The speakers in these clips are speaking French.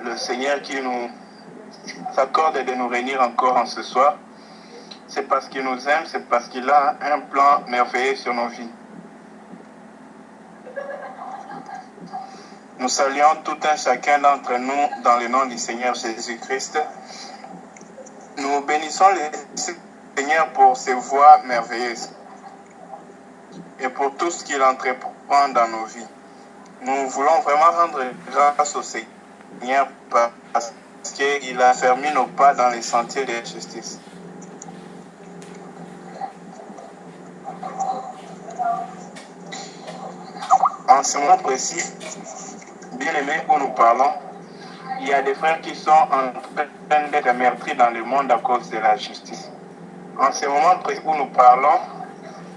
le Seigneur qui nous s'accorde de nous réunir encore en ce soir, c'est parce qu'il nous aime, c'est parce qu'il a un plan merveilleux sur nos vies. Nous saluons tout un chacun d'entre nous dans le nom du Seigneur Jésus-Christ. Nous bénissons le Seigneur pour ses voies merveilleuses et pour tout ce qu'il entreprend dans nos vies. Nous voulons vraiment rendre grâce au Seigneur parce qu'il a fermé nos pas dans les sentiers de la justice. En ce moment précis, bien aimés, où nous parlons, il y a des frères qui sont en train d'être meurtris dans le monde à cause de la justice. En ce moment précis où nous parlons,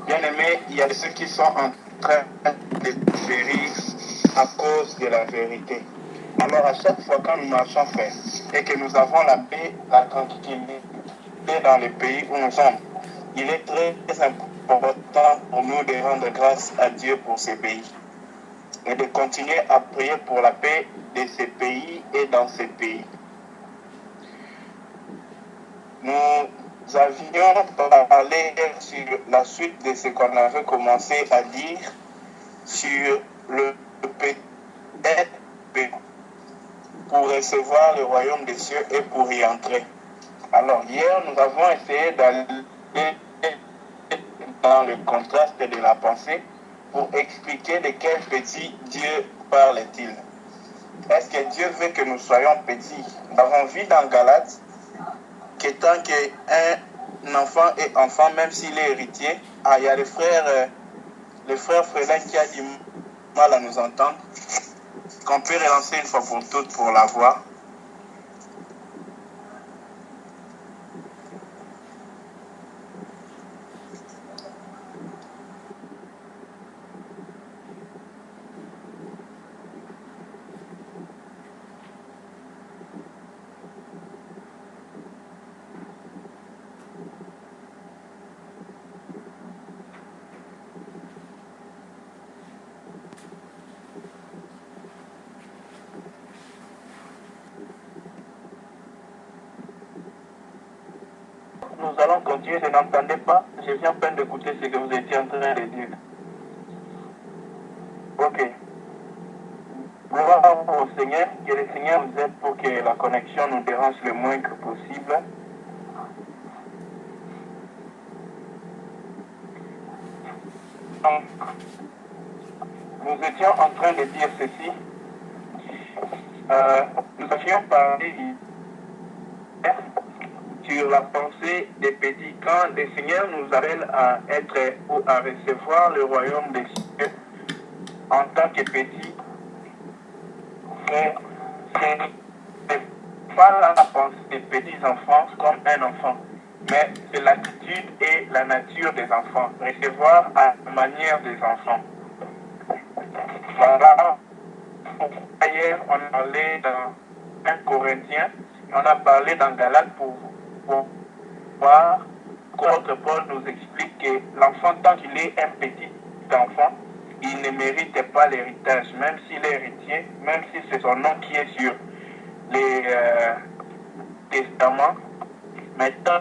bien aimés, il y a ceux qui sont en train de périr à cause de la vérité. Alors à chaque fois quand nous marchons, frère, et que nous avons la paix, la tranquillité dans le pays où nous sommes, il est très important pour nous de rendre grâce à Dieu pour ces pays et de continuer à prier pour la paix de ces pays et dans ces pays. Nous avions parlé sur la suite de ce qu'on avait commencé à dire sur le peut-être pour recevoir le royaume des cieux et pour y entrer. Alors hier, nous avons essayé d'aller dans le contraste de la pensée pour expliquer de quel petit Dieu parle-t-il. Est-ce que Dieu veut que nous soyons petits? Nous avons vu dans Galates que tant qu'un enfant est enfant, même s'il est héritier, il y a le frère Frélin qui a du mal à nous entendre, qu'on peut relancer une fois pour toutes pour la voir. Nous allons continuer, je n'entendais pas, je viens à peine d'écouter ce que vous étiez en train de dire. Ok. Gloire au Seigneur, que le Seigneur nous aide pour que la connexion nous dérange le moins que possible. Donc, nous étions en train de dire ceci. Nous avions parlé hier sur la pensée des petits. Quand le Seigneur nous appelle à être ou à recevoir le royaume des cieux en tant que petits, c'est pas la pensée des petits enfants comme un enfant, mais c'est l'attitude et la nature des enfants. Recevoir à la manière des enfants. Voilà. Hier, on a parlé dans 1 Corinthiens, on a parlé dans Galates pour voir qu'autre Paul nous explique que l'enfant, tant qu'il est un petit enfant, il ne mérite pas l'héritage, même s'il est héritier, même si c'est son nom qui est sur les testaments. Mais tant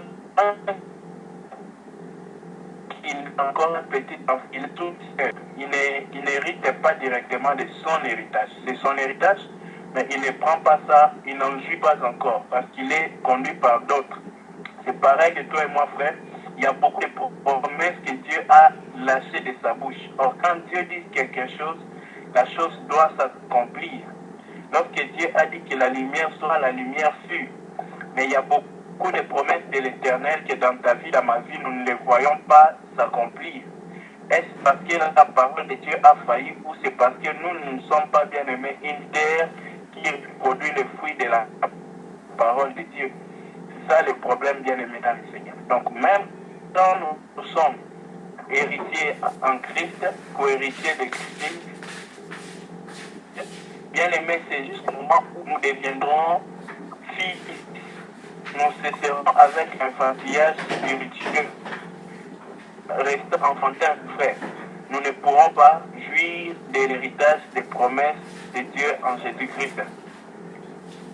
qu'il est encore un petit enfant, il est tout seul. Il n'hérite pas directement de son héritage. C'est son héritage, mais il ne prend pas ça, il n'en jouit pas encore, parce qu'il est conduit par d'autres. C'est pareil que toi et moi, frère. Il y a beaucoup de promesses que Dieu a lâchées de sa bouche. Or, quand Dieu dit quelque chose, la chose doit s'accomplir. Lorsque Dieu a dit que la lumière soit, la lumière fut. Mais il y a beaucoup de promesses de l'Éternel que dans ta vie, dans ma vie, nous ne les voyons pas s'accomplir. Est-ce parce que la parole de Dieu a failli ou c'est parce que nous ne sommes pas bien aimés une terre qui produit le fruit de la parole de Dieu? C'est ça le problème, bien aimé dans le Seigneur. Donc même quand nous sommes héritiers en Christ, co-héritiers de Christ, bien aimé, c'est juste le moment où nous deviendrons fils. Nous cesserons avec l'enfantillage spirituel. Restons enfantins, frère. Nous ne pourrons pas jouir de l'héritage des promesses de Dieu en Jésus-Christ.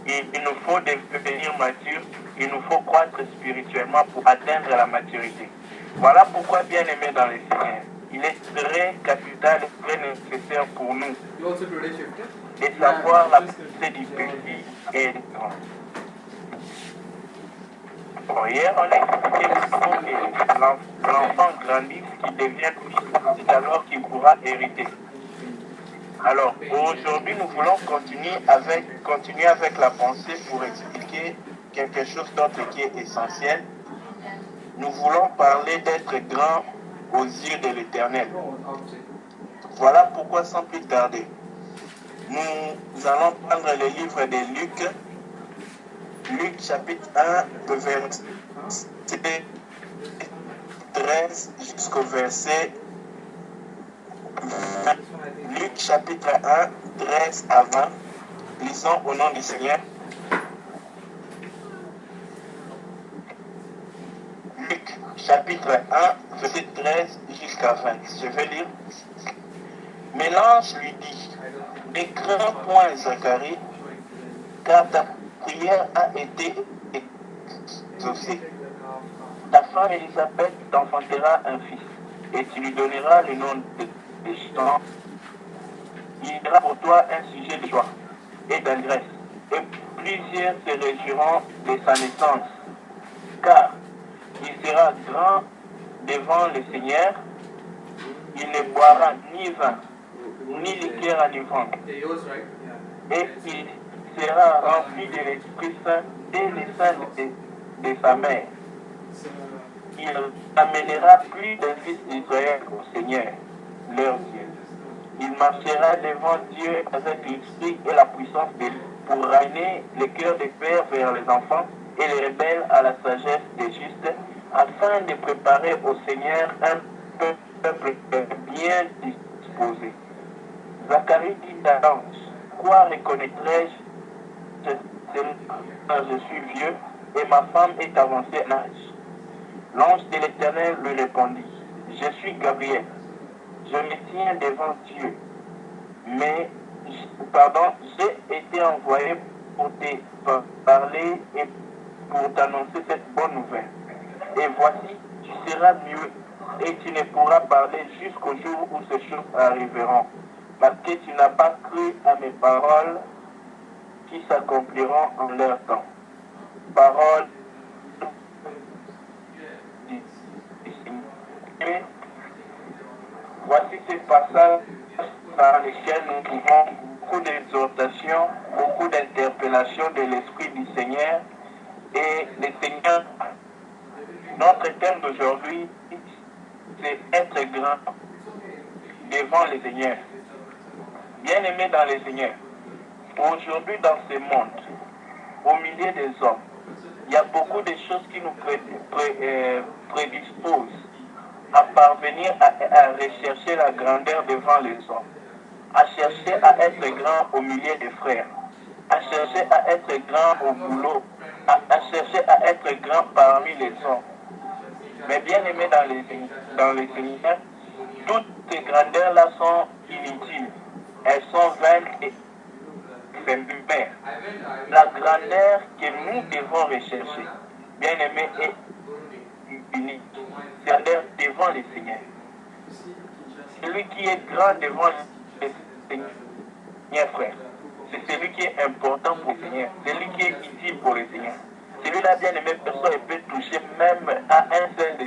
Il nous faut devenir matures, il nous faut croître spirituellement pour atteindre la maturité. Voilà pourquoi, bien aimé dans le Seigneur, il est très capital et très nécessaire pour nous de savoir la pensée du petit et du grand. Bon, hier, on a expliqué que l'enfant grandit, qu'il devient fils, alors qu'il pourra hériter. Alors, aujourd'hui, nous voulons continuer avec la pensée pour expliquer quelque chose d'autre qui est essentiel. Nous voulons parler d'être grand aux yeux de l'Éternel. Voilà pourquoi, sans plus tarder, nous allons prendre le livre de Luc, Luc chapitre 1, verset 13 jusqu'au verset 20. Luc chapitre 1, 13 à 20. Lisons au nom du Seigneur. Luc chapitre 1, verset 13 jusqu'à 20. Je vais lire. Mais l'ange lui dit, ne crains point Zacharie, car ta prière a été exaucée. Ta femme Élisabeth t'enfantera un fils, et tu lui donneras le nom de Jean. Il sera pour toi un sujet de joie et d'allégresse, et plusieurs se réjouiront de sa naissance, car il sera grand devant le Seigneur. Il ne boira ni vin, ni liqueur enivrante, et il sera rempli de l'Esprit Saint dès le sein de sa mère. Il amènera plus de fils d'Israël au Seigneur, leur Dieu. Il marchera devant Dieu avec l'esprit et la puissance de lui, pour ramener le cœur des pères vers les enfants et les rebelles à la sagesse des justes, afin de préparer au Seigneur un peuple bien disposé. Zacharie dit à l'ange, quoi reconnaîtrai-je? Je suis vieux et ma femme est avancée en âge. L'ange de l'Éternel lui répondit, je suis Gabriel, je me tiens devant Dieu, mais j'ai été envoyé pour te parler et pour t'annoncer cette bonne nouvelle. Et voici, tu seras mieux et tu ne pourras parler jusqu'au jour où ces choses arriveront, parce que tu n'as pas cru à mes paroles qui s'accompliront en leur temps. Paroles du Seigneur. Voici ces passages par lesquels nous trouvons beaucoup d'exhortations, beaucoup d'interpellations de l'Esprit du Seigneur. Et le Seigneur, notre thème d'aujourd'hui, c'est être grand devant le Seigneur. Bien-aimé dans le Seigneur, aujourd'hui dans ce monde, au milieu des hommes, il y a beaucoup de choses qui nous prédisposent à parvenir à rechercher la grandeur devant les hommes, à chercher à être grand au milieu des frères, à chercher à être grand au boulot, à chercher à être grand parmi les hommes. Mais bien aimé dans les Seigneur, toutes ces grandeurs-là sont inutiles. Elles sont vaines et éphémères. La grandeur que nous devons rechercher, bien aimé, est unique. C'est la grandeur devant le Seigneur. Celui qui est grand devant le Seigneur, frère, c'est celui qui est important pour le Seigneur, celui qui est utile pour le Seigneur. Celui-là, bien aimé, personne ne peut toucher même à un seul de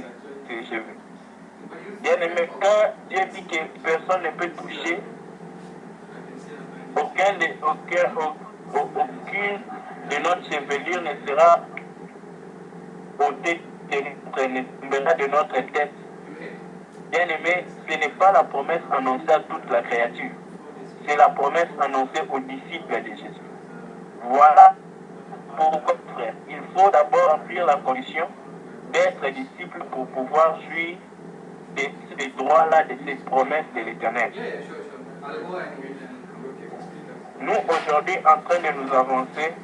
ses cheveux. Bien aimé, quand Dieu dit que personne ne peut toucher, aucune de notre chevelure ne sera ôtée de notre tête. Bien aimé, ce n'est pas la promesse annoncée à toute la créature. C'est la promesse annoncée aux disciples de Jésus. Voilà pourquoi, frère, il faut d'abord remplir la condition d'être disciple pour pouvoir jouir de ces droits-là, de ces promesses de l'Éternel. Nous, aujourd'hui, en train de nous avancer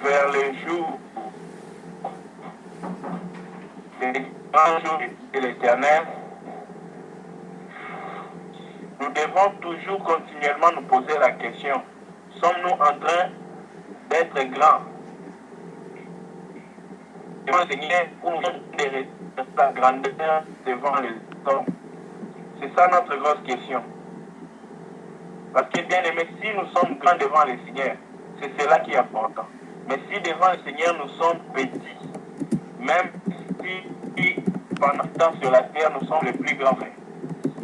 vers le jour, le grand jour de l'Éternel, nous devons toujours continuellement nous poser la question, sommes-nous en train d'être grand devant le Seigneur ou nous sommes de sa grandeur devant les hommes? C'est ça notre grosse question. Parce que bien aimé, si nous sommes grands devant le Seigneur, c'est cela qui est important. Mais si devant le Seigneur nous sommes petits, même si pendant un temps sur la terre nous sommes les plus grands,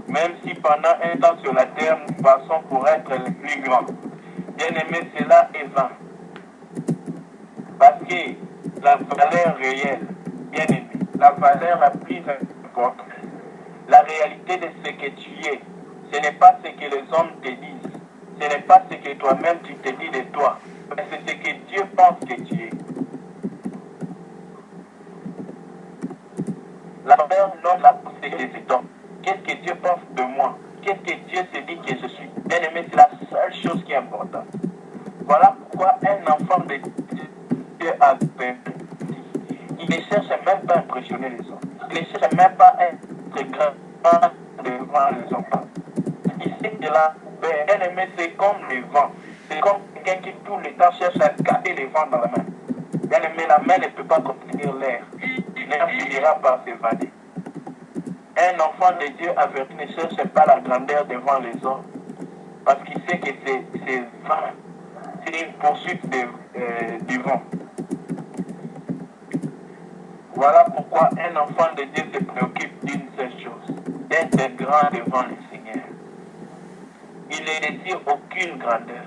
même si pendant un temps sur la terre nous passons pour être les plus grands, bien aimé, cela est vain. Parce que la valeur réelle, bien aimé, la valeur la plus importante, la réalité de ce que tu es, ce n'est pas ce que les hommes te disent, ce n'est pas ce que toi-même tu te dis de toi, mais c'est ce que Dieu pense que tu es. La valeur non la pensée de cet homme. Qu'est-ce que Dieu pense de moi? Qu'est-ce que Dieu se dit que je suis? Bien aimé, c'est la seule chose qui est importante. Voilà pourquoi un enfant de Dieu a perdu. Il ne cherche même pas à impressionner les autres. Il ne cherche même pas à être grand devant les autres. Il sait que là, bien aimé, c'est comme le vent. C'est comme quelqu'un qui tout le temps cherche à garder le vent dans la main. Bien aimé, la main ne peut pas contenir l'air. L'air finira par s'évader. Un enfant de Dieu averti ne cherche pas la grandeur devant les autres. Parce qu'il sait que c'est vain. C'est une poursuite du vent. Voilà pourquoi un enfant de Dieu se préoccupe d'une seule chose, d'être grand devant le Seigneur. Il ne désire aucune grandeur.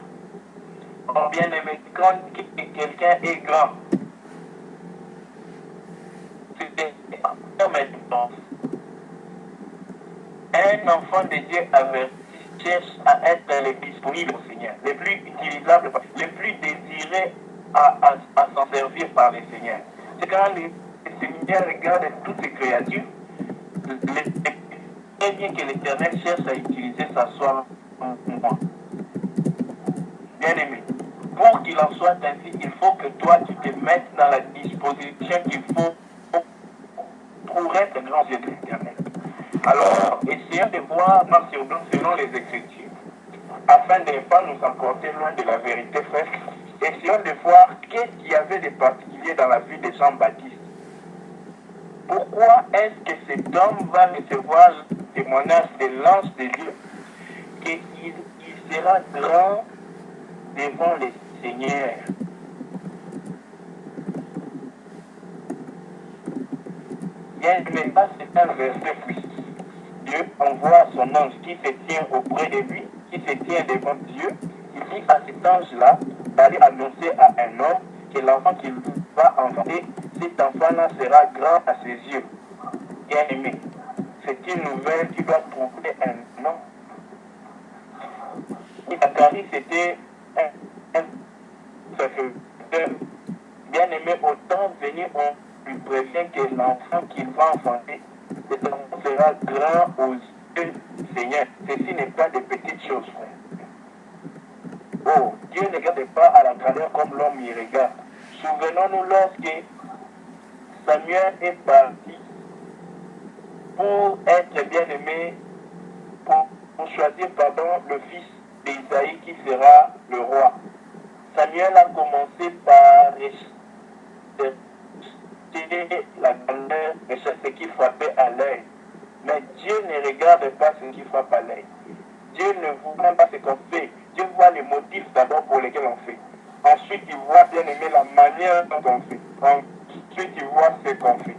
Or bien aimé, quand quelqu'un est grand, c'est un pense. Un enfant de Dieu averti cherche à être le plus disponible au Seigneur, le plus utilisable, le plus désiré à s'en servir par le Seigneur. C'est quand le Seigneur regarde toutes ses créatures, très bien que l'Éternel cherche à utiliser sa soie en moi. Bien aimé, pour qu'il en soit ainsi, il faut que toi tu te mettes dans la disposition qu'il faut pour être grand Dieu de l'Éternel. Alors, essayons de voir selon les Écritures, afin de ne pas nous emporter loin de la vérité faite. Essayons de voir qu'est-ce qu'il y avait de particulier dans la vie de Jean-Baptiste. Pourquoi est-ce que cet homme va recevoir le témoignage de l'ange de Dieu, qu'il sera grand devant le Seigneur? Bien, mais ça c'est un verset puissant. Dieu envoie son ange qui se tient auprès de lui, qui se tient devant Dieu. Il dit à cet ange-là d'aller annoncer à un homme que l'enfant qu'il va enfanter, cet enfant-là sera grand à ses yeux. Bien aimé, c'est une nouvelle qui doit trouver un nom. Zacharie, c'était un sacerdoce. Bien aimé, autant venir, on lui prévient que l'enfant qu'il va enfanter, cet enfant sera grand aux yeux du Seigneur. Ceci n'est pas de petites choses, frère. Oh, Dieu ne regarde pas à la grandeur comme l'homme y regarde. Souvenons-nous lorsque Samuel est parti pour être bien aimé, pour choisir le fils d'Isaïe qui sera le roi. Samuel a commencé par rejeter la grandeur de ce qui frappait à l'œil. Mais Dieu ne regarde pas ce qui frappe à l'œil. Dieu ne voit même pas ce qu'on fait. Dieu voit les motifs d'abord pour lesquels on fait. Ensuite, il voit bien aimé la manière dont on fait. Ensuite, il voit ce qu'on fait.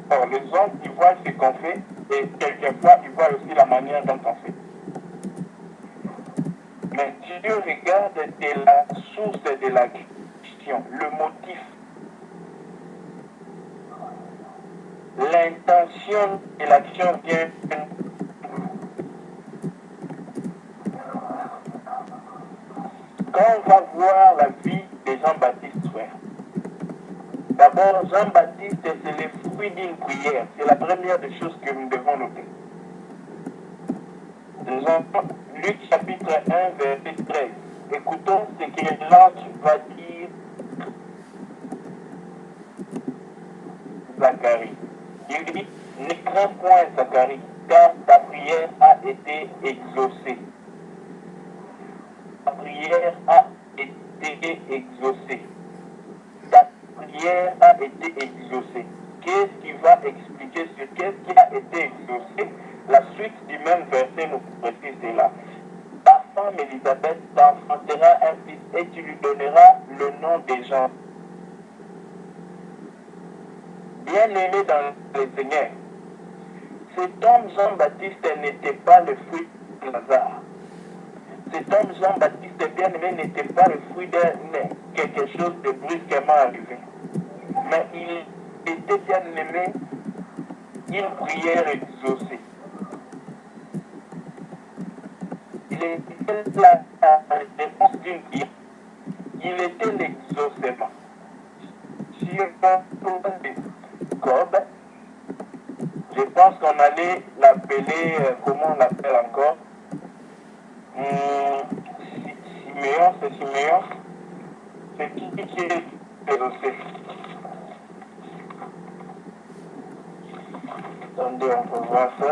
Alors, les hommes, ils voient ce qu'on fait et quelquefois, ils voient aussi la manière dont on fait. Mais Dieu regarde de la source de la question, le motif, l'intention de l'action vient. Quand on va voir la vie de Jean-Baptiste, frère, d'abord, Jean-Baptiste, c'est le fruit d'une prière. C'est la première des choses que nous devons noter. Luc chapitre 1, verset 13. Écoutons ce que l'ange va dire Zacharie. Il dit, ne crains point Zacharie, car ta prière a été exaucée. Ta prière a été été exaucée. Ta prière a été exaucée. Qu'est-ce qui va expliquer sur qu'est-ce qui a été exaucé? La suite du même verset nous précise cela. Ta femme Élisabeth t'enfantera un fils et tu lui donneras le nom des gens. Bien-aimé dans le Seigneur, cet homme Jean-Baptiste n'était pas le fruit de Lazare. Cet homme Jean-Baptiste bien-aimé n'était pas le fruit d'un quelque chose de brusquement arrivé. Mais il était bien-aimé une prière exaucée. Il était la réponse d'une prière. Il était l'exaucement. Sur Job, je pense qu'on allait l'appeler, comment on l'appelle encore? Siméon, c'est Siméon. C'est qui est exaucé? Attendez, on peut voir ça.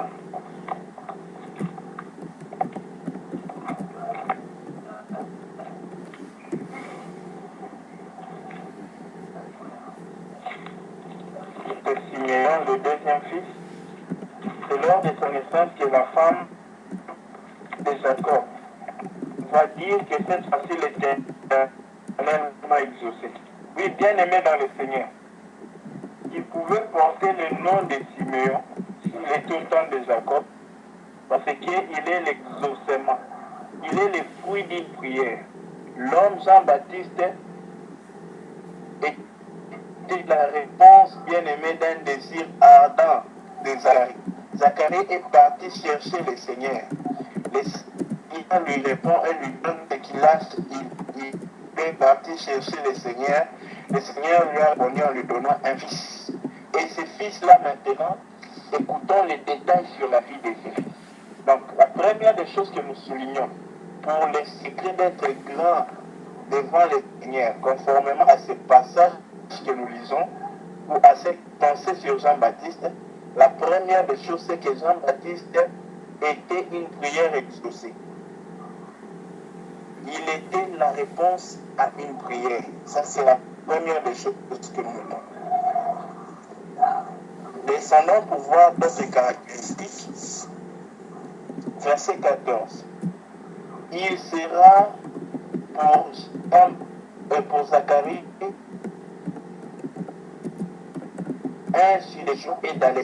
C'est Siméon, le deuxième fils. C'est lors de son naissance que la femme de Jacob va dire que cette fois-ci l'Éternel m'a exaucé. Oui, bien aimé dans le Seigneur. Il pouvait porter le nom de Siméon, il est tout le temps de Jacob, parce qu'il est l'exaucement. Il est le fruit d'une prière. L'homme Jean-Baptiste était la réponse bien-aimée d'un désir ardent de Zacharie. Zacharie est parti chercher le Seigneur. Le Seigneur lui répond et lui donne ce qu'il a. Il est parti chercher le Seigneur. Le Seigneur lui a répondu en lui donnant un fils. Et ce fils-là maintenant, écoutons les détails sur la vie de ce fils. Donc la première des choses que nous soulignons, pour le secret d'être grand devant le Seigneur, conformément à ce passage que nous lisons, ou à cette pensée sur Jean-Baptiste, la première des choses, c'est que Jean-Baptiste était une prière exaucée. Il était la réponse à une prière. Ça, c'est la première des choses que nous notons. Descendons pour voir d'autres caractéristiques. Verset 14. Il sera pour Zacharie un sur les jours et dans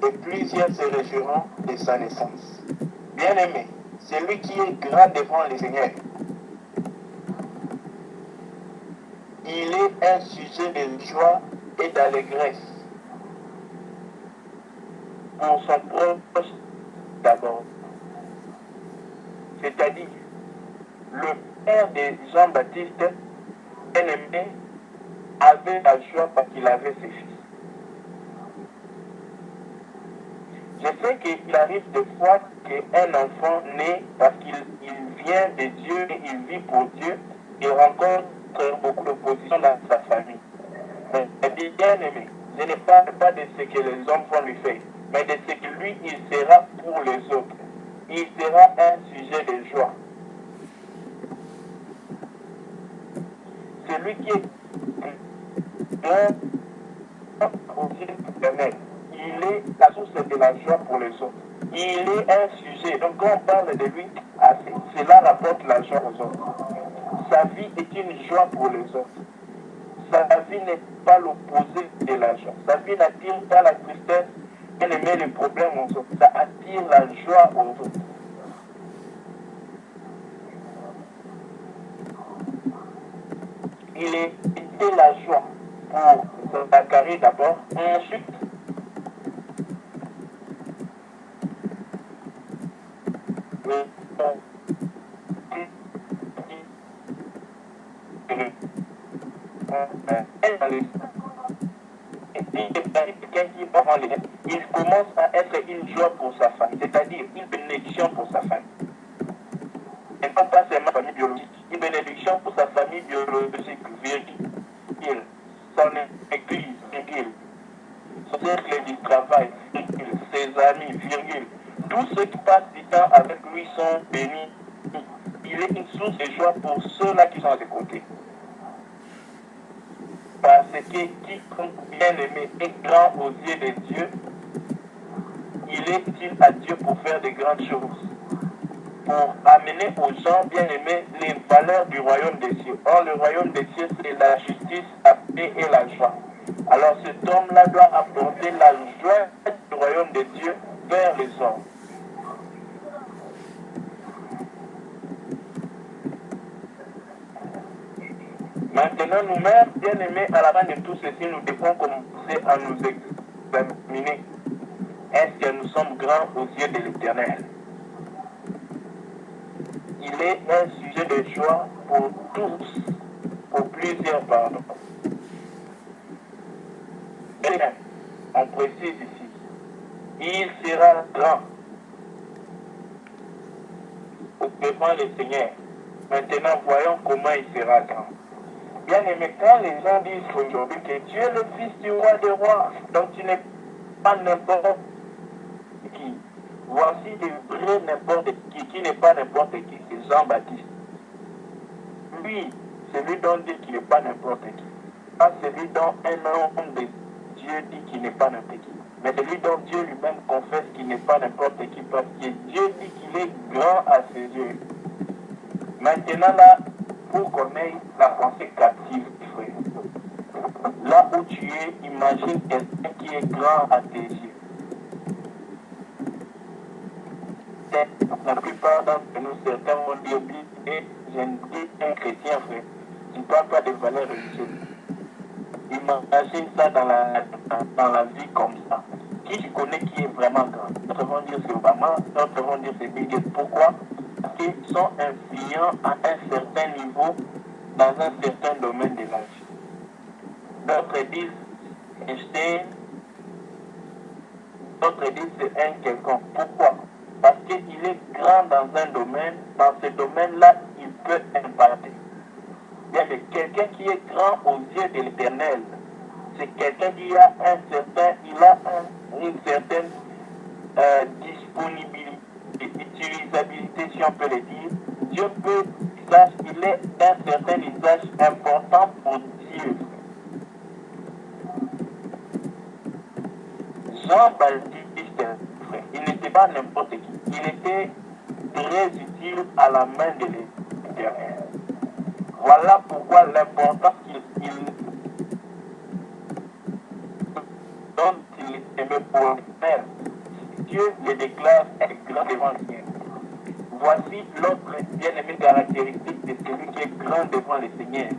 et plusieurs se réjouiront de sa naissance. Bien-aimé, celui qui est grand devant le Seigneur, il est un sujet de joie et d'allégresse pour son proche d'abord. C'est-à-dire, le père de Jean-Baptiste, bien-aimé, avait la joie parce qu'il avait ses fils. Je sais qu'il arrive des fois qu'un enfant naît parce qu'il vient de Dieu et il vit pour Dieu et rencontre beaucoup d'opposition dans sa famille. Mais bien aimé, je ne parle pas de ce que les hommes vont lui faire, mais de ce que lui, il sera pour les autres. Il sera un sujet de joie. Celui qui est au ciel éternel, il est la source de la joie pour les autres. Il est un sujet. Donc quand on parle de lui, cela rapporte la joie aux autres. Sa vie est une joie pour les autres. Sa vie n'est pas l'opposé de la joie. Sa vie n'attire pas la tristesse, elle met les problèmes aux autres. Ça attire la joie aux autres. Il était la joie pour Zacharie d'abord, et ensuite il commence à être une joie pour sa famille, c'est-à-dire une bénédiction pour sa famille. Et non pas seulement sa famille biologique, une bénédiction pour sa famille biologique, virgule, son église, virgule, son cercle du travail, virgule, ses amis, virgule. Tous ceux qui passent du temps avec lui sont bénis. Il est une source de joie pour ceux-là qui sont à ses côtés. que quiconque bien-aimé est grand aux yeux de Dieu, il est utile à Dieu pour faire de grandes choses, pour amener aux gens bien-aimés les valeurs du royaume des cieux. Or, le royaume des cieux, c'est la justice, la paix et la joie. Alors, cet homme-là doit apporter la joie du royaume de Dieu vers les hommes. Maintenant, nous-mêmes, bien-aimés, à la fin de tout ceci, nous devons commencer à nous examiner. Est-ce que nous sommes grands aux yeux de l'Éternel? Il est un sujet de joie pour tous, pour plusieurs, pardon. Et on précise ici, il sera grand devant le Seigneur. Maintenant, voyons comment il sera grand. Bien aimé, quand les gens disent aujourd'hui que Dieu est le Fils du roi des rois, donc tu n'es pas n'importe qui. Voici le vrai n'importe qui n'est pas n'importe qui, c'est Jean-Baptiste. Lui, celui dont dit qu'il n'est pas n'importe qui. Pas celui dont un homme de Dieu dit qu'il n'est pas n'importe qui. Mais celui dont Dieu lui-même confesse qu'il n'est pas n'importe qui, parce que Dieu dit qu'il est grand à ses yeux. Maintenant là, pour qu'on ait la pensée captive, frère. Là où tu es, imagine quelqu'un qui est grand à tes yeux. La plupart d'entre nous, certains vont dire, et je dis un chrétien, frère, tu ne parles pas de valeurs religieuses. Imagine ça dans la vie comme ça. Qui tu connais qui est vraiment grand? D'autres vont dire c'est Obama, d'autres vont dire c'est Bill Gates. Pourquoi? Parce qu'ils sont influents à un certain niveau dans un certain domaine de la vie. D'autres disent Einstein, d'autres disent c'est un quelconque. Pourquoi? Parce qu'il est grand dans un domaine, dans ce domaine-là, il peut impacter. Bien, mais quelqu'un qui est grand aux yeux de l'Éternel, c'est quelqu'un qui a une certaine disponibilité, utilisabilité, si on peut le dire. Dieu peut, il est d'un certain usage important pour Dieu. Jean-Baptiste, il n'était pas n'importe qui. Il était très utile à la main de l'Éternel. Voilà pourquoi l'importance dont il aimait pour l'Éternel. Dieu le déclare être grand devant le Seigneur. Voici l'autre bien-aimé caractéristique de celui qui est grand devant le Seigneur.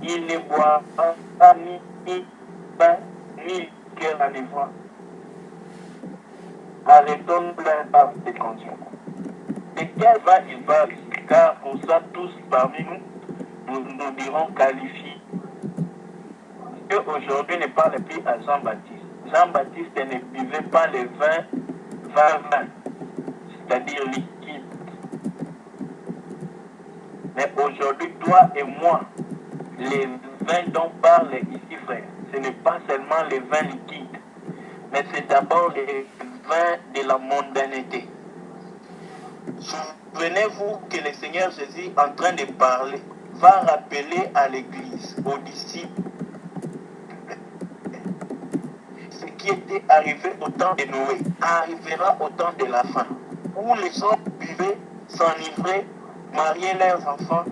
Il ne boit pas ni pain, ni cœur à l'évent. Arrêtons plein de conscience. De quel va il parle? Car pour ça, tous parmi nous nous dirons qualifiés. Dieu aujourd'hui ne parle plus à Jean-Baptiste. Jean-Baptiste ne buvait pas le vin, c'est-à-dire liquide. Mais aujourd'hui, toi et moi, les vins dont parle ici, frère, ce n'est pas seulement les vins liquides, mais c'est d'abord les vins de la mondanité. Souvenez-vous que le Seigneur Jésus, en train de parler, va rappeler à l'Église, aux disciples, ce qui était arrivé au temps de Noé, arrivera au temps de la fin, où les hommes buvaient, s'enivraient, mariaient leurs enfants,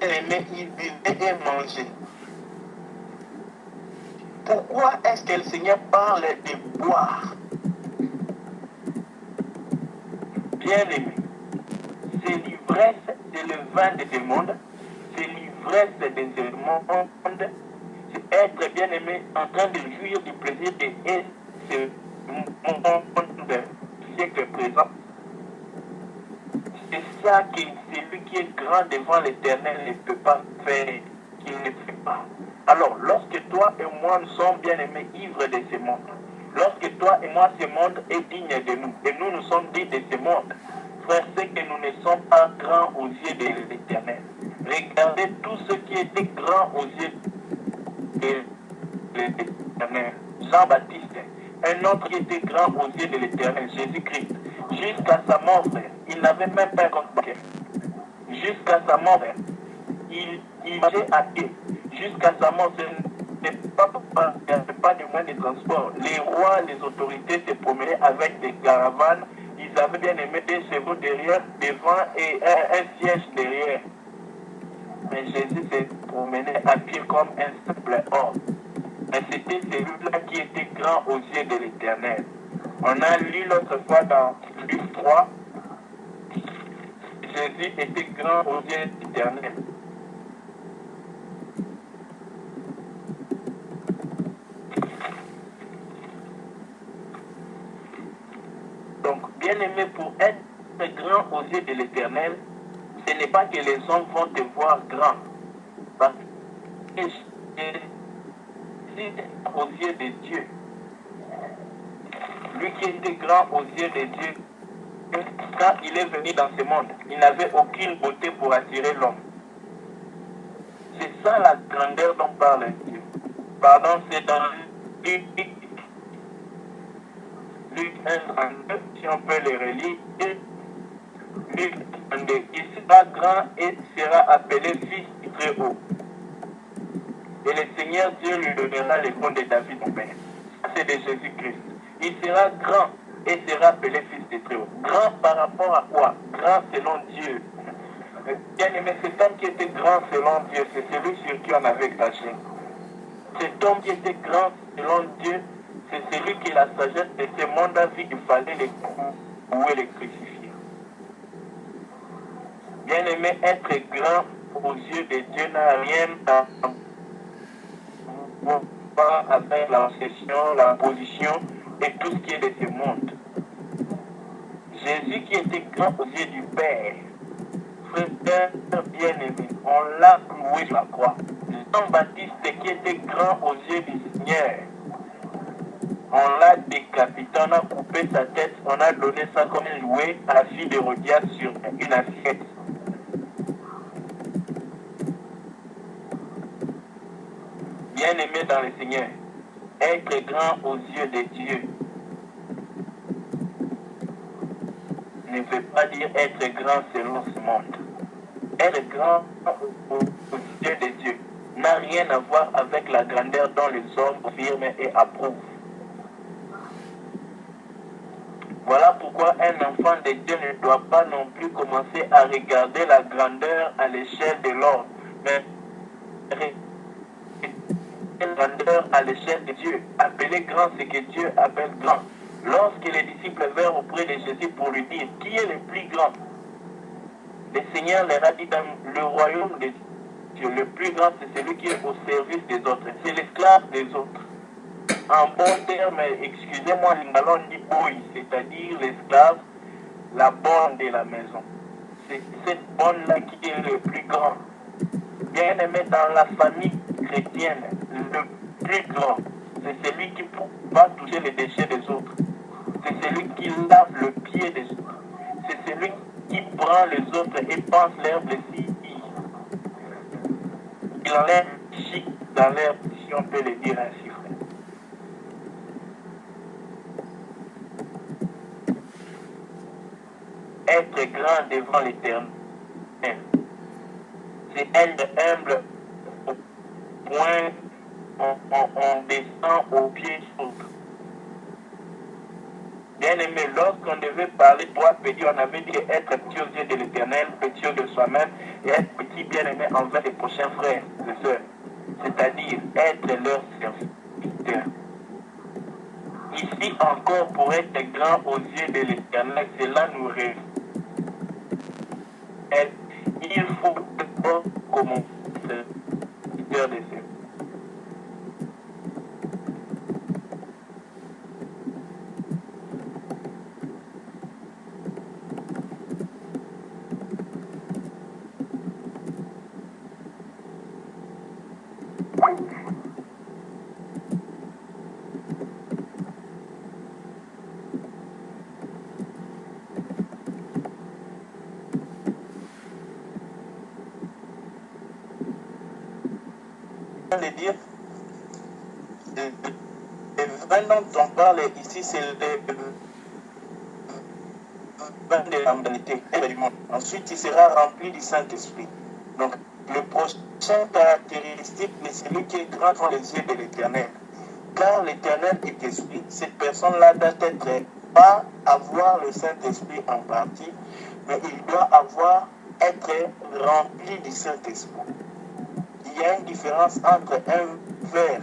aimaient, ils buvaient et mangeaient. Pourquoi est-ce que le Seigneur parle de boire? Bien aimé, c'est l'ivresse, c'est le vin de ce monde, c'est l'ivresse de ce monde, c'est être bien aimé en train de jouir du plaisir de ce monde siècle présent. C'est ça que celui qui est grand devant l'Éternel ne peut pas faire, qu'il ne fait pas. Alors, lorsque toi et moi nous sommes bien aimés, ivres de ce monde, lorsque toi et moi ce monde est digne de nous, et nous sommes dignes de ce monde, frère, c'est que nous ne sommes pas grands aux yeux de l'Éternel. Regardez tout ce qui était grand aux yeux de l'Éternel. Jean-Baptiste, un autre qui était grand aux yeux de l'Éternel, Jésus-Christ, jusqu'à sa mort, frère, il n'avait même pas un compte bancaire. Jusqu'à sa mort, frère, il mangeait à pied. Jusqu'à sa mort, Il n'y avait pas de moyens de transport. Les rois, les autorités se promenaient avec des caravanes. Ils avaient bien aimé des chevaux derrière, devant et un siège derrière. Mais Jésus se promenait à pied comme un simple homme. Mais c'était celui-là qui était grand aux yeux de l'Éternel. On a lu l'autre fois dans Luc 3, Jésus était grand aux yeux de l'Éternel. Donc, bien aimé, pour être grand aux yeux de l'Éternel, ce n'est pas que les hommes vont te voir grand. Parce que Jésus est aux yeux de Dieu. Lui qui était grand aux yeux de Dieu, quand il est venu dans ce monde, il n'avait aucune beauté pour attirer l'homme. C'est ça la grandeur dont parle Dieu. Pardon, c'est dans Luc 1,32, si on peut les relire. Luc 32, il sera grand et sera appelé fils du Très-Haut. Et le Seigneur Dieu lui donnera le trône de David, son père. C'est de Jésus-Christ. Il sera grand et sera appelé fils du Très-Haut. Grand par rapport à quoi? Grand selon Dieu. Bien aimé, cet homme qui était grand selon Dieu, c'est celui sur qui on avait craché. Cet homme qui était grand selon Dieu, c'est celui qui la sagesse de ce monde a vu qu'il fallait les couper, les crucifier. Bien aimé, être grand aux yeux de Dieu n'a rien à voir avec la possession, la position et tout ce qui est de ce monde. Jésus qui était grand aux yeux du Père, frère bien-aimé, on l'a cloué sur la croix. Jean-Baptiste qui était grand aux yeux du Seigneur, on l'a décapité, on a coupé sa tête, on a donné ça comme un jouet à la fille d'Hérodias sur une assiette. Bien-aimé dans le Seigneur, être grand aux yeux de Dieu ne veut pas dire être grand selon ce monde. Être grand aux yeux de Dieu n'a rien à voir avec la grandeur dont les hommes confirment et approuvent. Voilà pourquoi un enfant de Dieu ne doit pas non plus commencer à regarder la grandeur à l'échelle de l'homme, mais la grandeur à l'échelle de Dieu. Appeler grand ce que Dieu appelle grand. Lorsque les disciples vinrent auprès de Jésus pour lui dire qui est le plus grand, le Seigneur leur a dit dans le royaume de Dieu, le plus grand c'est celui qui est au service des autres, c'est l'esclave des autres. En bon terme, excusez-moi, l'ingallon dit boy, c'est-à-dire l'esclave, la bonne de la maison. C'est cette bonne-là qui est le plus grand. Bien aimé dans la famille chrétienne, le plus grand, c'est celui qui va toucher les déchets des autres. C'est celui qui lave le pied des autres. C'est celui qui prend les autres et pense leur blessure. Il enlève chic dans l'herbe, si on peut le dire ainsi, frère. Être grand devant l'Éternel, c'est être humble au point on descend aux pieds d'autres. Bien aimé, lorsqu'on devait parler toi petit, on avait dit être petit aux yeux de l'Éternel, petit aux yeux de soi-même, et être petit bien aimé envers les prochains frères et sœurs, c'est-à-dire être leur serviteur. Ici encore, pour être grand aux yeux de l'Éternel, cela nous révèle. Il faut d'abord commencer serviteur de Dieu. De dire, le vin dont on parle ici, c'est le vin de l'humanité. Ensuite, il sera rempli du Saint-Esprit. Donc, le prochain prochaine caractéristique de celui qui est grand devant les yeux de l'Éternel. Car l'Éternel est esprit, cette personne-là doit être, pas avoir le Saint-Esprit en partie, mais il doit être rempli du Saint-Esprit. Il y a une différence entre un verre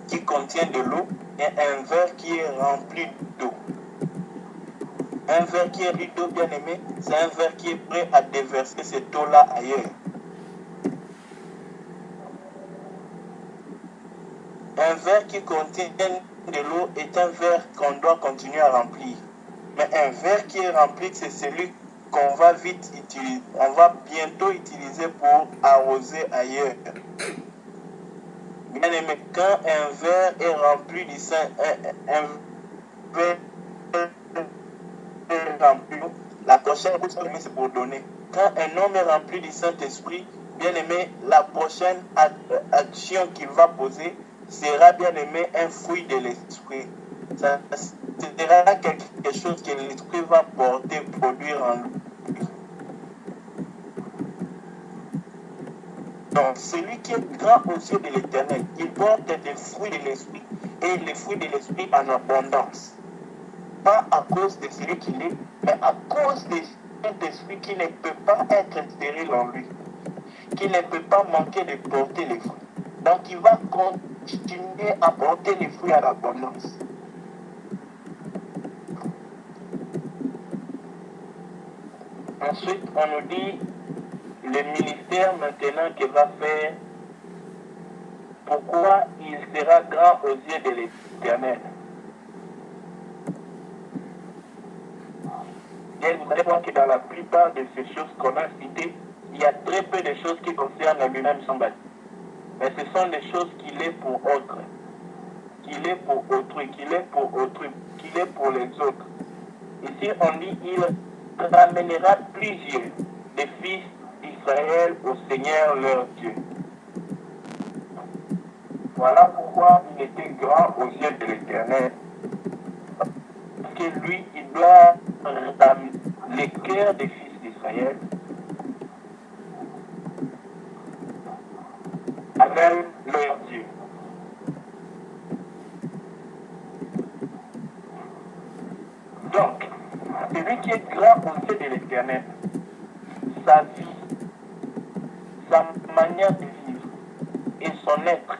qui contient de l'eau et un verre qui est rempli d'eau. Un verre qui est rempli d'eau, bien aimé, c'est un verre qui est prêt à déverser cette eau-là ailleurs. Un verre qui contient de l'eau est un verre qu'on doit continuer à remplir. Mais un verre qui est rempli, c'est celui qu'on va vite utiliser, on va bientôt utiliser pour arroser ailleurs. Bien aimé, quand un verre est rempli du Saint, un verre est rempli, la prochaine c'est pour donner. Quand un homme est rempli du Saint-Esprit, bien aimé, la prochaine action qu'il va poser sera, bien aimé, un fruit de l'Esprit. Ça sera quelque chose que l'Esprit va porter, produire en lui. Donc, celui qui est grand aux yeux de l'Éternel, il porte des fruits de l'Esprit, et les fruits de l'Esprit en abondance. Pas à cause de celui qu'il est, mais à cause de cet esprit qui ne peut pas être stérile en lui, qui ne peut pas manquer de porter les fruits. Donc, il va continuer à porter les fruits à l'abondance. Ensuite, on nous dit le ministère maintenant qu'il va faire, pourquoi il sera grand aux yeux de l'Éternel. Et vous allez voir que dans la plupart de ces choses qu'on a citées, il y a très peu de choses qui concernent lui-même son baptême. Mais ce sont des choses qu'il est pour autres, qu'il est pour autrui, qu'il est pour autrui, qu'il est pour les autres. Ici, on dit il ramènera plusieurs des fils d'Israël au Seigneur leur Dieu. Voilà pourquoi il était grand aux yeux de l'Éternel. Parce que lui, il doit ramener les cœurs des fils d'Israël avec leur Dieu. Donc, celui qui est grand aux yeux de l'Éternel, sa vie, sa manière de vivre et son être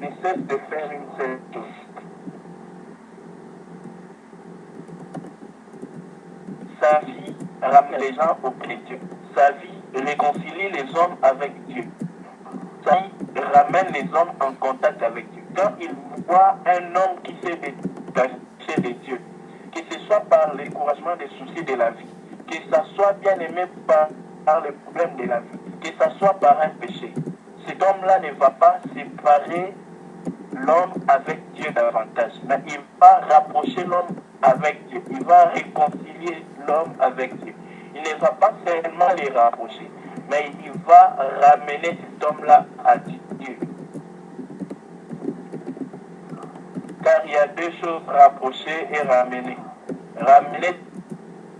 ne cesse de faire une seule chose. Sa vie ramène les gens auprès de Dieu. Sa vie réconcilie les hommes avec Dieu. Sa vie ramène les hommes en contact avec Dieu. Quand il voit un homme qui s'est détaché de Dieu, que ce soit par l'encouragement des soucis de la vie, que ce soit bien aimé par les problèmes de la vie, que ce soit par un péché, cet homme-là ne va pas séparer l'homme avec Dieu davantage, mais il va rapprocher l'homme avec Dieu, il va réconcilier l'homme avec Dieu. Il ne va pas seulement les rapprocher, mais il va ramener cet homme-là à Dieu. Car il y a deux choses, rapprocher et ramener. Ramener,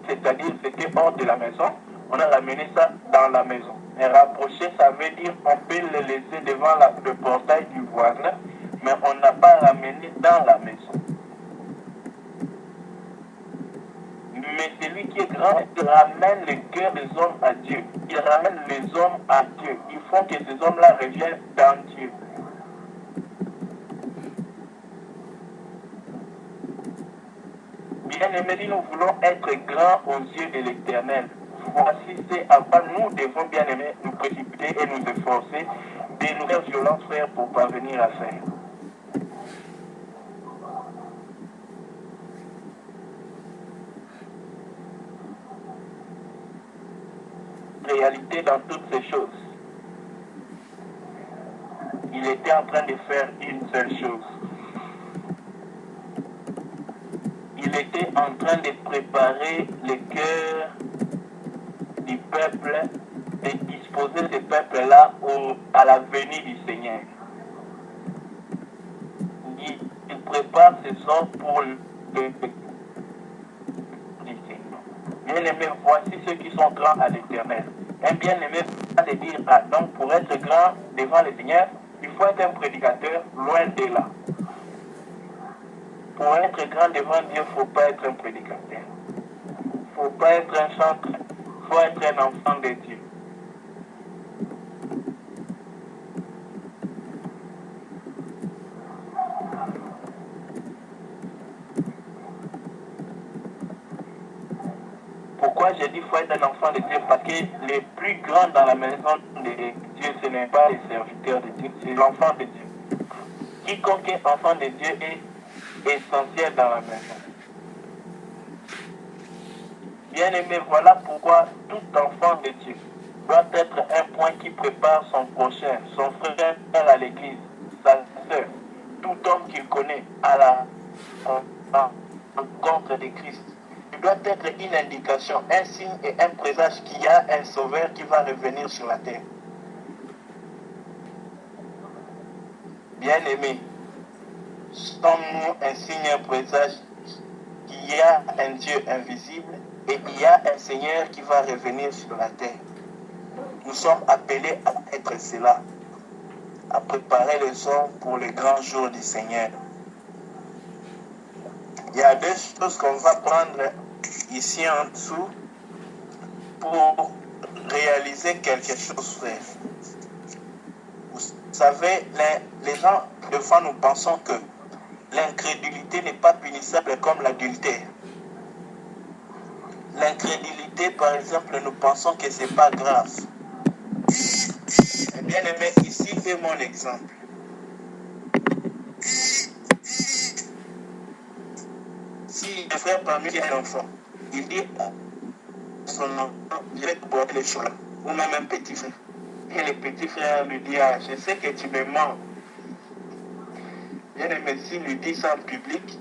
c'est-à-dire c'était hors de la maison, on a ramené ça dans la maison. Et rapprocher, ça veut dire on peut le laisser devant le portail du voisin, mais on n'a pas ramené dans la maison. Mais celui qui est grand, il ramène le cœur des hommes à Dieu. Il ramène les hommes à Dieu. Il faut que ces hommes-là reviennent dans Dieu. Bien-aimés, si nous voulons être grands aux yeux de l'Éternel, voici c'est à quoi nous devons, bien aimés, nous précipiter et nous efforcer de nous faire violence, frère, pour parvenir à faire. Réalité dans toutes ces choses. Il était en train de faire une seule chose. Il était en train de préparer le cœur du peuple, de disposer ce peuple-là à la venue du Seigneur. Il prépare ses hommes pour le Bien aimés, voici ceux qui sont grands à l'Éternel. Un bien-aimé va te dire, ah, donc pour être grand devant le Seigneur, il faut être un prédicateur, loin de là. Pour être grand devant Dieu, il ne faut pas être un prédicateur. Il ne faut pas être un chanteur. Il faut être un enfant de Dieu. Pourquoi j'ai dit qu'il faut être un enfant de Dieu? Parce que les plus grands dans la maison de Dieu, ce n'est pas les serviteurs de Dieu, c'est l'enfant de Dieu. Quiconque est enfant de Dieu est essentiel dans la maison. Bien-aimé, voilà pourquoi tout enfant de Dieu doit être un point qui prépare son prochain, son frère à l'église, sa soeur, tout homme qu'il connaît à la rencontre de Christ. Il doit être une indication, un signe et un présage qu'il y a un sauveur qui va revenir sur la terre. Bien-aimé, sommes-nous un signe, un présage qu'il y a un Dieu invisible et il y a un Seigneur qui va revenir sur la terre. Nous sommes appelés à être cela, à préparer les hommes pour le grand jour du Seigneur. Il y a deux choses qu'on va prendre ici en dessous pour réaliser quelque chose, frère. Vous savez, les gens, des fois, nous pensons que l'incrédulité n'est pas punissable comme l'adultère. L'incrédulité, par exemple, nous pensons que ce n'est pas grave. Bien aimé, ici est mon exemple. Si un frère parmi un enfant, il dit à son enfant, je vais te boire les chocolats, ou même un petit frère. Et le petit frère lui dit, ah, je sais que tu me mens. Bien aimé, s'il lui dit ça en public,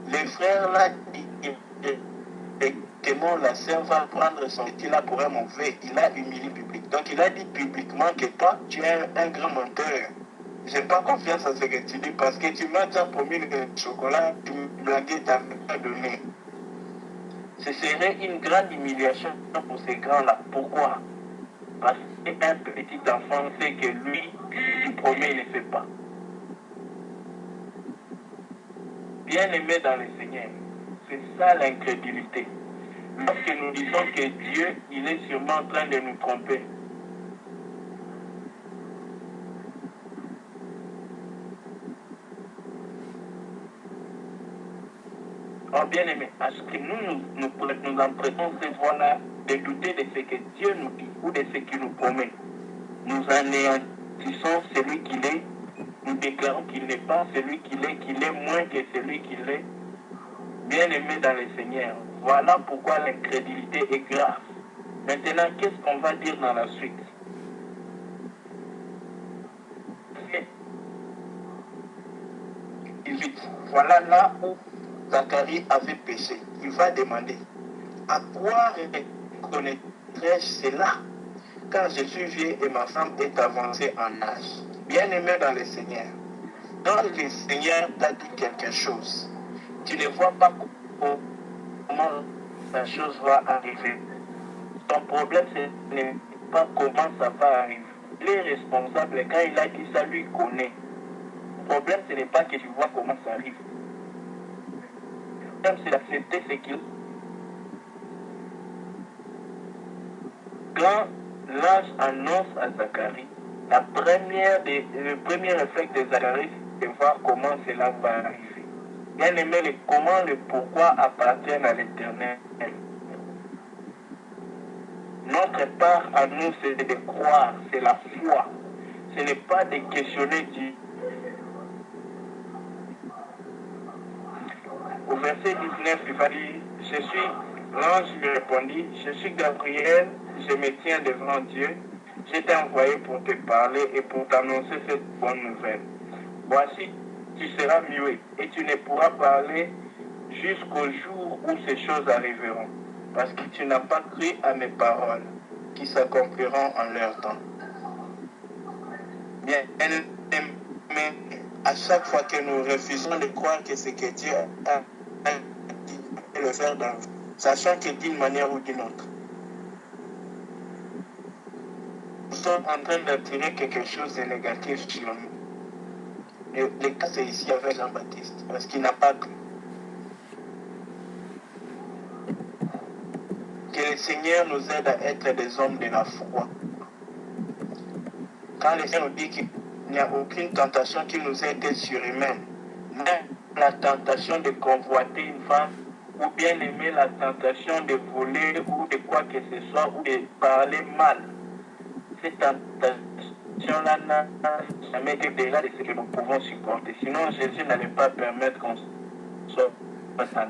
le frère là dit que la sœur va prendre son petit là pour un mauvais. Il a humilié public. Donc il a dit publiquement que toi, tu es un grand menteur. Je n'ai pas confiance à ce que tu dis parce que tu m'as déjà promis le chocolat, tu me blaguais, tu n'as pas donné. Ce serait une grande humiliation pour ces grands-là. Pourquoi? Parce qu'un petit enfant sait que lui, il promet, il ne fait pas. Bien aimé dans le Seigneur, c'est ça l'incrédulité. Lorsque nous disons que Dieu, il est sûrement en train de nous tromper. Oh bien aimé, parce que nous empruntons ces voies-là de douter de ce que Dieu nous dit ou de ce qu'il nous promet. Nous anéantissons celui qu'il est, nous déclarons qu'il n'est pas celui qu'il est moins que celui qu'il est. Bien aimé dans le Seigneur, voilà pourquoi l'incrédulité est grave. Maintenant, qu'est-ce qu'on va dire dans la suite? Voilà là où Zacharie avait péché. Il va demander, à quoi reconnaîtrais-je cela? Car je suis vieux et ma femme est avancée en âge. Bien aimé dans le Seigneur, quand le Seigneur t'a dit quelque chose, tu ne vois pas comment la chose va arriver. Ton problème, ce n'est pas comment ça va arriver. Il est responsable. Quand il a dit ça, lui connaît. Le problème, ce n'est pas que tu vois comment ça arrive. Le problème, c'est d'accepter ce qu'il... Quand l'ange annonce à Zacharie, le premier réflexe de Zacharie, c'est de voir comment cela va arriver. Bien aimé, le comment, le pourquoi appartiennent à l'Éternel. Notre part à nous, c'est de croire, c'est la foi. Ce n'est pas de questionner Dieu. Au verset 19, il va dire, l'ange lui répondit, je suis Gabriel, je me tiens devant Dieu, je t'ai envoyé pour te parler et pour t'annoncer cette bonne nouvelle. Voici, tu seras muet et tu ne pourras parler jusqu'au jour où ces choses arriveront, parce que tu n'as pas cru à mes paroles, qui s'accompliront en leur temps. Bien, mais à chaque fois que nous refusons de croire que ce que Dieu a dit, le faire dans nous, sachant que d'une manière ou d'une autre, sommes en train d'attirer quelque chose de négatif sur nous. Et le cas, c'est ici avec Jean-Baptiste, parce qu'il n'a pas cru. Que le Seigneur nous aide à être des hommes de la foi. Quand le Seigneur nous dit qu'il n'y a aucune tentation qui nous ait été surhumaine, même la tentation de convoiter une femme, ou bien aimer la tentation de voler, ou de quoi que ce soit, ou de parler mal, cette tentation-là n'a jamais été déjà de ce que nous pouvons supporter. Sinon, Jésus n'allait pas permettre qu'on soit sans.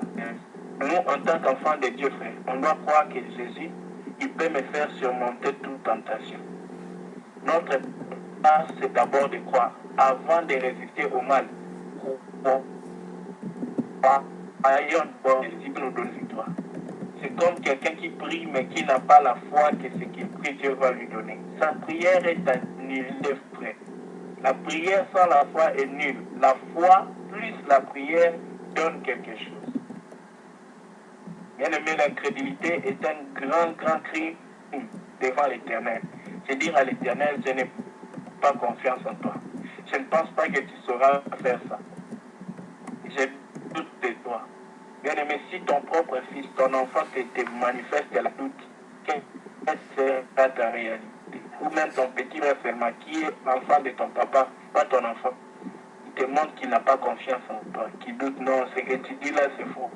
Nous, en tant qu'enfants de Dieu, frère, on doit croire que Jésus, il peut me faire surmonter toute tentation. Notre part, c'est d'abord de croire, avant de résister au mal. Ayons d'abord Jésus nous donne victoire. C'est comme quelqu'un qui prie, mais qui n'a pas la foi que ce qu'il prie, Dieu va lui donner. Sa prière est annulée, frère. La prière sans la foi est nulle. La foi plus la prière donne quelque chose. Bien aimé, l'incrédulité est un grand crime devant l'Éternel. C'est dire à l'Éternel, je n'ai pas confiance en toi. Je ne pense pas que tu sauras faire ça. J'ai doute de toi. Bien aimé, si ton propre fils, ton enfant te manifeste la doute, quelle sera ta réalité? Ou même ton petit frère seulement, qui est l'enfant de ton papa, pas ton enfant, il te montre qu'il n'a pas confiance en toi, qu'il doute, non, ce que tu dis là, c'est faux.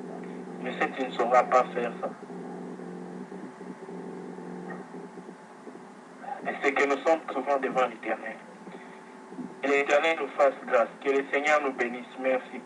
Je sais que tu ne sauras pas faire ça. Et c'est que nous sommes souvent devant l'Éternel. Et l'Éternel nous fasse grâce. Que le Seigneur nous bénisse. Merci.